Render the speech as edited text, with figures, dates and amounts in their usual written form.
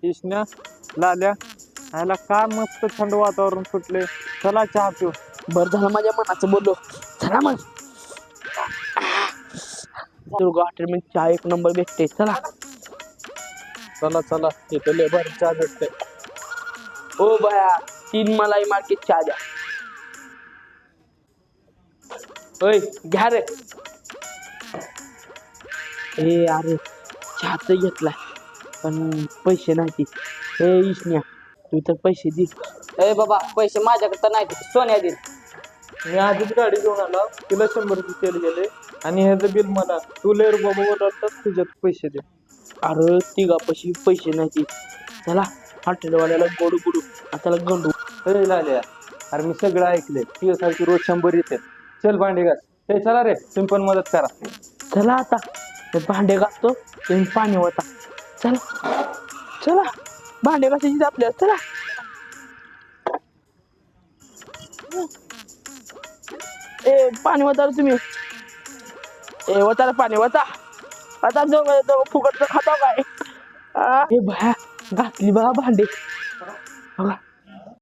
इशन्या लाल्या ह्याला काय मस्त थंड वातावरण सुटले. चला चहा पिऊ. बरं झालं माझ्या मनाचं बोललो. चला मग दुर्गा हॉटेल मध्ये चहा एक नंबर भेटते. चला चला चला इथे लय भारी चहा भेटते. ओ बाया 3 मलाई मार्केट चहा द्या. होय घ्या रे. ए अरे चहाच घेतलाय पण पैसे नाही. ए इशन्या तू तर पैसे दे. ए बाबा पैसे माझ्याकडे तर नाही सोन्या देईल. मी आधीच गाडी घेऊन आला. तिला 100 तेल गेले आणि ह्याचं बिल मला. तू लय बाबा ओरडतात तुझ्यात पैसे दे. अरे तिघापाशी पैसे नाही. चला हॉटेलवाल्याला गोडू गोडू त्याला गंडू. अरे लाल्या अरे मी सगळं ऐकलंय. तुझ्यासारखी रोज 100 येते. चल भांडे घास. हे चला रे तुम्ही पण मदत करा. चला आता ते भांडे घासतो तुम्ही पाणी होता. चला चला भांडे घासायची आपल्याला. चला ए पाणी होता तुम्ही. ए होता पाणी होता. आता जो फुकटचं खातो काय. ए भया घातली बघा भांडे बघा.